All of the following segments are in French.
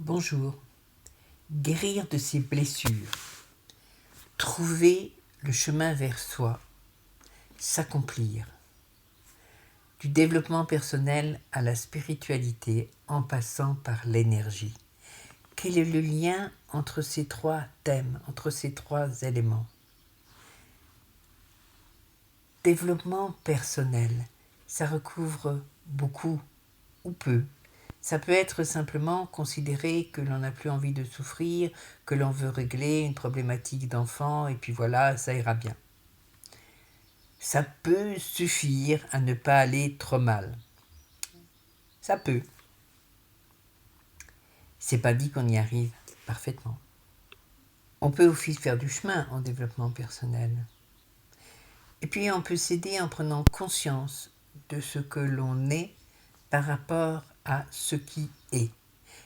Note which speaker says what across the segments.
Speaker 1: Bonjour. Guérir de ses blessures, trouver le chemin vers soi, s'accomplir. Du développement personnel à la spiritualité en passant par l'énergie. Quel est le lien entre ces trois thèmes, entre ces trois éléments? Développement personnel, ça recouvre beaucoup ou peu. Ça peut être simplement considérer que l'on n'a plus envie de souffrir, que l'on veut régler une problématique d'enfant, et puis voilà, ça ira bien. Ça peut suffire à ne pas aller trop mal. Ça peut. C'est pas dit qu'on y arrive parfaitement. On peut aussi faire du chemin en développement personnel. Et puis on peut s'aider en prenant conscience de ce que l'on est par rapport à ce qui est.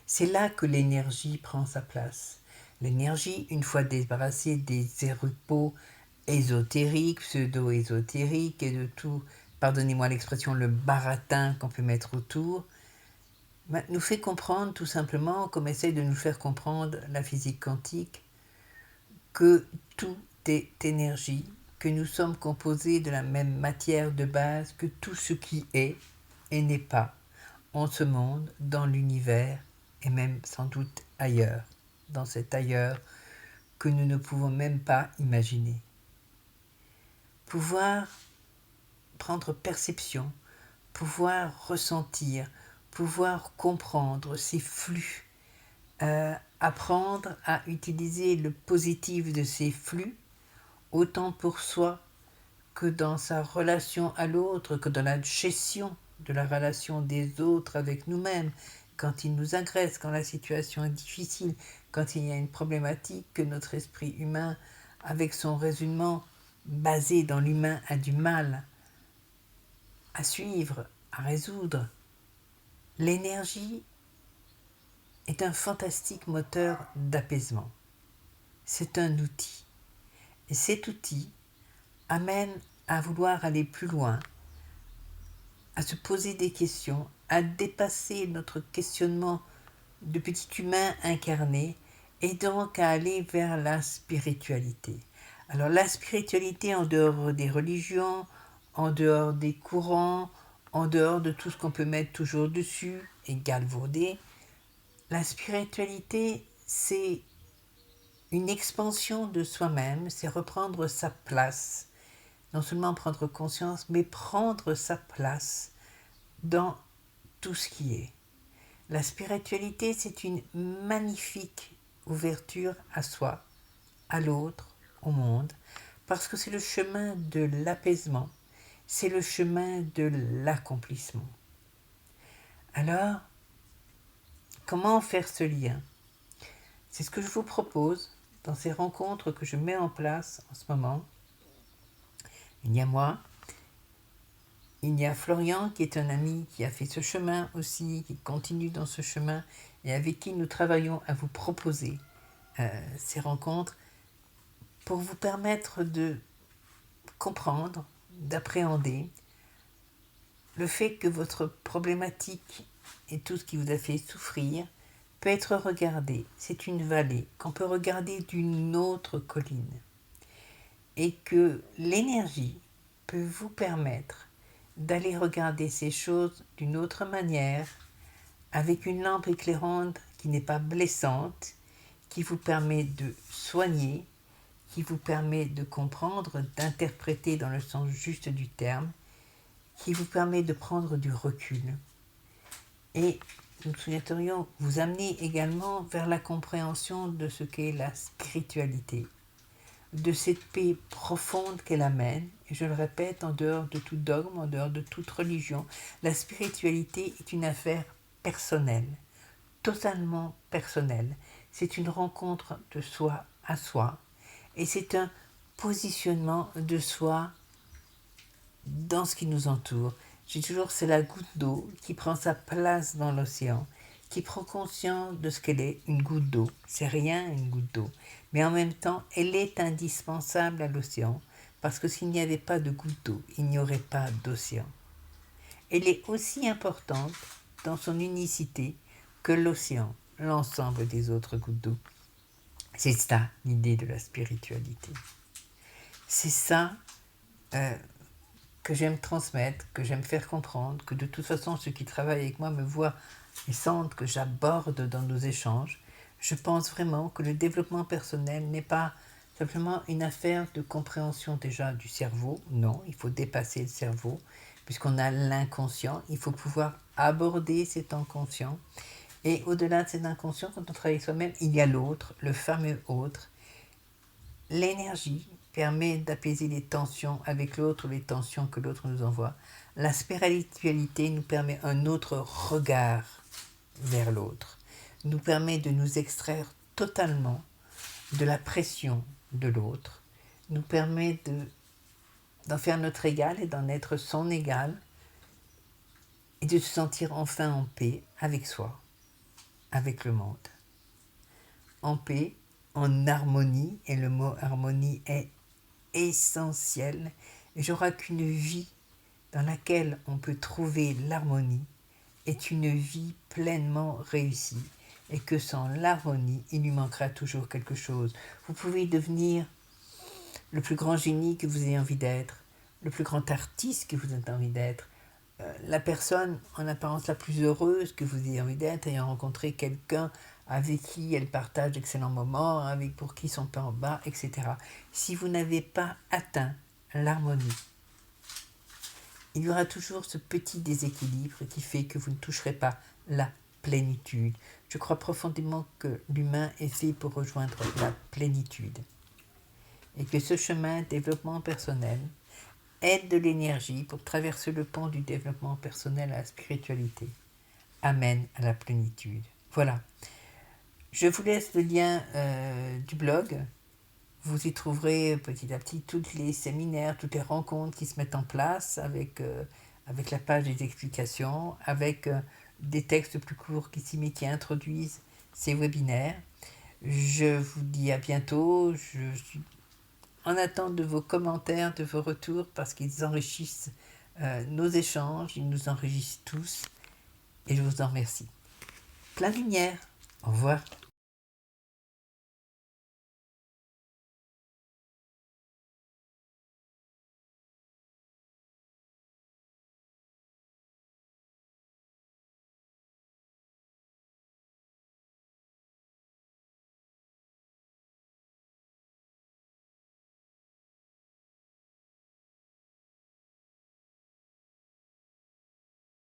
Speaker 1: C'est là que l'énergie prend sa place. L'énergie, une fois débarrassée des érupaux ésotériques, pseudo-ésotériques et de tout, pardonnez-moi l'expression, le baratin qu'on peut mettre autour, nous fait comprendre tout simplement, comme essaie de nous faire comprendre la physique quantique, que tout est énergie, que nous sommes composés de la même matière de base, que tout ce qui est et n'est pas en ce monde, dans l'univers, et même sans doute ailleurs, dans cet ailleurs que nous ne pouvons même pas imaginer. Pouvoir prendre perception, pouvoir ressentir, pouvoir comprendre ces flux, apprendre à utiliser le positif de ces flux, autant pour soi que dans sa relation à l'autre, que dans la gestion de la relation des autres avec nous-mêmes, quand ils nous agressent, quand la situation est difficile, quand il y a une problématique que notre esprit humain, avec son raisonnement basé dans l'humain, a du mal à suivre, à résoudre. L'énergie est un fantastique moteur d'apaisement. C'est un outil. Et cet outil amène à vouloir aller plus loin, à se poser des questions, à dépasser notre questionnement de petit humain incarné et donc à aller vers la spiritualité. Alors la spiritualité en dehors des religions, en dehors des courants, en dehors de tout ce qu'on peut mettre toujours dessus et galvauder, la spiritualité c'est une expansion de soi-même, c'est reprendre sa place, non seulement prendre conscience, mais prendre sa place dans tout ce qui est. La spiritualité, c'est une magnifique ouverture à soi, à l'autre, au monde, parce que c'est le chemin de l'apaisement, c'est le chemin de l'accomplissement. Alors, comment faire ce lien? C'est ce que je vous propose dans ces rencontres que je mets en place en ce moment. Il y a moi, il y a Florian qui est un ami qui a fait ce chemin aussi, qui continue dans ce chemin et avec qui nous travaillons à vous proposer ces rencontres pour vous permettre de comprendre, d'appréhender le fait que votre problématique et tout ce qui vous a fait souffrir peut être regardé. C'est une vallée qu'on peut regarder d'une autre colline et que l'énergie peut vous permettre d'aller regarder ces choses d'une autre manière, avec une lampe éclairante qui n'est pas blessante, qui vous permet de soigner, qui vous permet de comprendre, d'interpréter dans le sens juste du terme, qui vous permet de prendre du recul. Et nous souhaiterions vous amener également vers la compréhension de ce qu'est la spiritualité, de cette paix profonde qu'elle amène, et je le répète, en dehors de tout dogme, en dehors de toute religion, la spiritualité est une affaire personnelle, totalement personnelle. C'est une rencontre de soi à soi, et c'est un positionnement de soi dans ce qui nous entoure. J'ai toujours, c'est la goutte d'eau qui prend sa place dans l'océan, qui prend conscience de ce qu'elle est, une goutte d'eau. C'est rien, une goutte d'eau. Mais en même temps, elle est indispensable à l'océan, parce que s'il n'y avait pas de goutte d'eau, il n'y aurait pas d'océan. Elle est aussi importante dans son unicité que l'océan. l'ensemble des autres gouttes d'eau. C'est ça l'idée de la spiritualité. C'est ça que j'aime transmettre, que j'aime faire comprendre, que de toute façon ceux qui travaillent avec moi me voient et sentent que j'aborde dans nos échanges. Je pense vraiment que le développement personnel n'est pas simplement une affaire de compréhension déjà du cerveau. Non, il faut dépasser le cerveau, puisqu'on a l'inconscient. Il faut pouvoir aborder cet inconscient. Et au-delà de cet inconscient, quand on travaille avec soi-même, il y a l'autre, le fameux autre. L'énergie permet d'apaiser les tensions avec l'autre, les tensions que l'autre nous envoie. La spiritualité nous permet un autre regard vers l'autre, nous permet de nous extraire totalement de la pression de l'autre, nous permet d'en faire notre égal et d'en être son égal, et de se sentir enfin en paix avec soi, avec le monde. En paix, en harmonie, et le mot harmonie est essentiel, et je crois qu'une vie dans laquelle on peut trouver l'harmonie est une vie pleinement réussie, et que sans l'harmonie, il lui manquera toujours quelque chose. Vous pouvez devenir le plus grand génie que vous ayez envie d'être, le plus grand artiste que vous ayez envie d'être, la personne en apparence la plus heureuse que vous ayez envie d'être, ayant rencontré quelqu'un avec qui elle partage d'excellents moments, avec pour qui son pain en bas, etc. Si vous n'avez pas atteint l'harmonie, il y aura toujours ce petit déséquilibre qui fait que vous ne toucherez pas la plénitude. Je crois profondément que l'humain est fait pour rejoindre la plénitude. Et que ce chemin de développement personnel aide de l'énergie pour traverser le pont du développement personnel à la spiritualité. Amène à la plénitude. Voilà. Je vous laisse le lien du blog. Vous y trouverez petit à petit tous les séminaires, toutes les rencontres qui se mettent en place avec la page des explications, avec des textes plus courts qui introduisent ces webinaires. Je vous dis à bientôt. Je suis en attente de vos commentaires, de vos retours, parce qu'ils enrichissent nos échanges, ils nous enrichissent tous, et je vous en remercie. Plein de lumière. Au revoir.